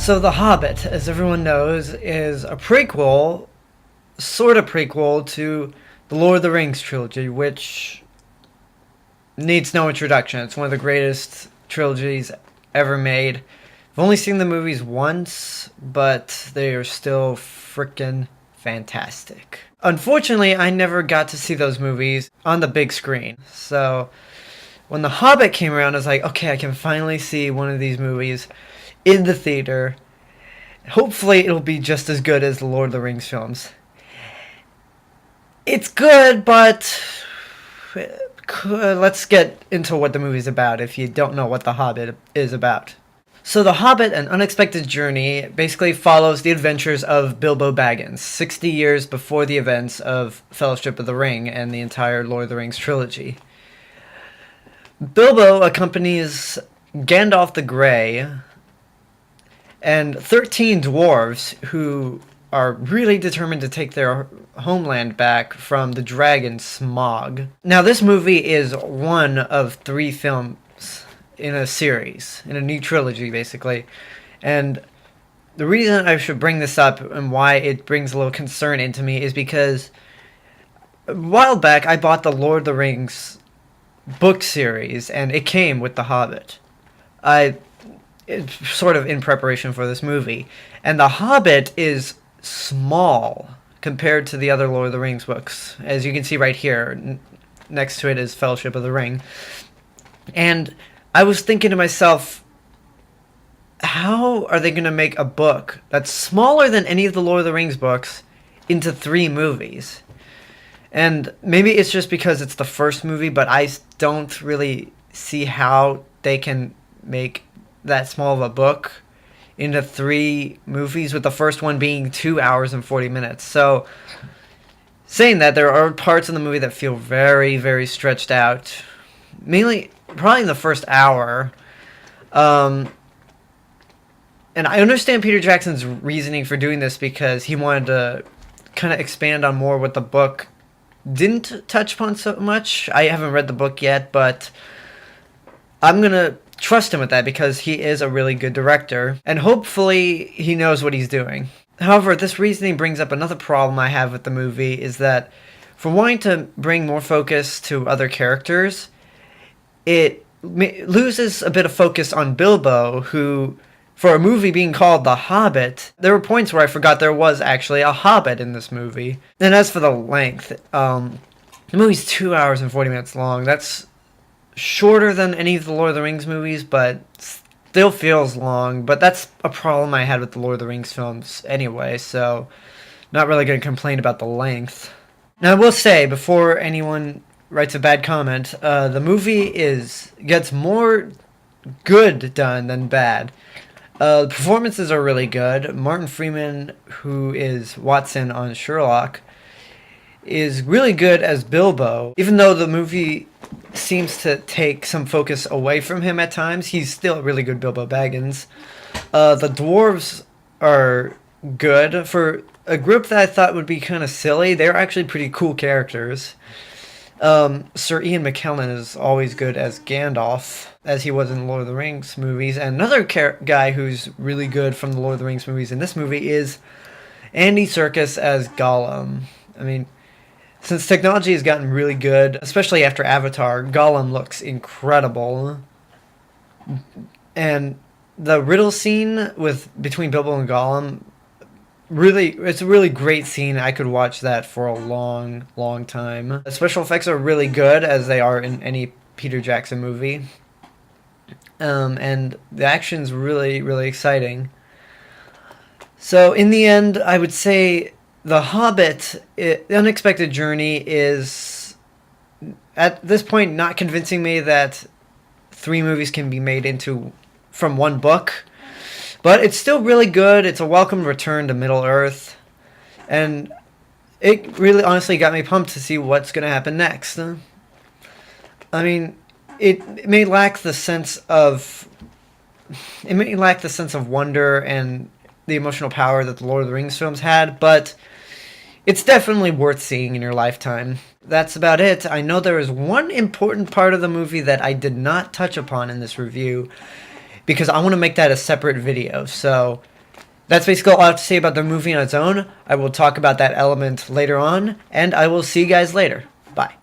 So The Hobbit, as everyone knows, is a prequel, sort of prequel to the Lord of the Rings trilogy, which needs no introduction. It's one of the greatest trilogies ever made. I've only seen the movies once, but they are still freaking fantastic. Unfortunately, I never got to see those movies on the big screen. So when The Hobbit came around, I was like, okay, I can finally see one of these movies in the theater. Hopefully it'll be just as good as the Lord of the Rings films. It's good, but let's get into what the movie's about if you don't know what The Hobbit is about. So The Hobbit, An Unexpected Journey, basically follows the adventures of Bilbo Baggins, 60 years before the events of Fellowship of the Ring and the entire Lord of the Rings trilogy. Bilbo accompanies Gandalf the Grey and 13 dwarves who are really determined to take their homeland back from the dragon Smaug. Now, this movie is one of 3 films in a series, in a new trilogy, basically. And the reason I should bring this up and why it brings a little concern into me is because a while back I bought the Lord of the Rings book series, and it came with The Hobbit. It's sort of in preparation for this movie. And The Hobbit is small compared to the other Lord of the Rings books. As you can see right here, next to it is Fellowship of the Ring. And I was thinking to myself, how are they going to make a book that's smaller than any of the Lord of the Rings books into 3 movies? And maybe it's just because it's the first movie, but I don't really see how they can make that small of a book into 3 movies, with the first one being 2 hours and 40 minutes. So, saying that, there are parts in the movie that feel very, very stretched out. Mainly, probably in the first hour. And I understand Peter Jackson's reasoning for doing this because he wanted to kind of expand on more what the book didn't touch upon so much. I haven't read the book yet, but I'm going to trust him with that because he is a really good director, and hopefully he knows what he's doing. However, this reasoning brings up another problem I have with the movie, is that for wanting to bring more focus to other characters, it loses a bit of focus on Bilbo, who, for a movie being called The Hobbit, there were points where I forgot there was actually a Hobbit in this movie. And as for the length, the movie's 2 hours and 40 minutes long. That's shorter than any of the Lord of the Rings movies, but still feels long. But that's a problem I had with the Lord of the Rings films anyway, so not really going to complain about the length. Now, I will say, before anyone writes a bad comment, the movie gets more good done than bad. The performances are really good. Martin Freeman, who is Watson on Sherlock, is really good as Bilbo. Even though the movie seems to take some focus away from him at times, he's still a really good Bilbo Baggins. The dwarves are good. For a group that I thought would be kind of silly, they're actually pretty cool characters. Sir Ian McKellen is always good as Gandalf, as he was in the Lord of the Rings movies. And another guy who's really good from the Lord of the Rings movies in this movie is Andy Serkis as Gollum. I mean, since technology has gotten really good, especially after Avatar, Gollum looks incredible. And the riddle scene between Bilbo and Gollum, it's a really great scene. I could watch that for a long, long time. The special effects are really good, as they are in any Peter Jackson movie. And the action's really, really exciting. So in the end, I would say The Hobbit, The Unexpected Journey, is, at this point, not convincing me that 3 movies can be made from one book. But it's still really good. It's a welcome return to Middle-earth. And it really honestly got me pumped to see what's going to happen next. I mean, it may lack the sense of wonder and the emotional power that the Lord of the Rings films had, but it's definitely worth seeing in your lifetime. That's about it. I know there is one important part of the movie that I did not touch upon in this review, because I want to make that a separate video. So That's basically all I have to say about the movie on its own. I will talk about that element later on, and I will see you guys later. Bye.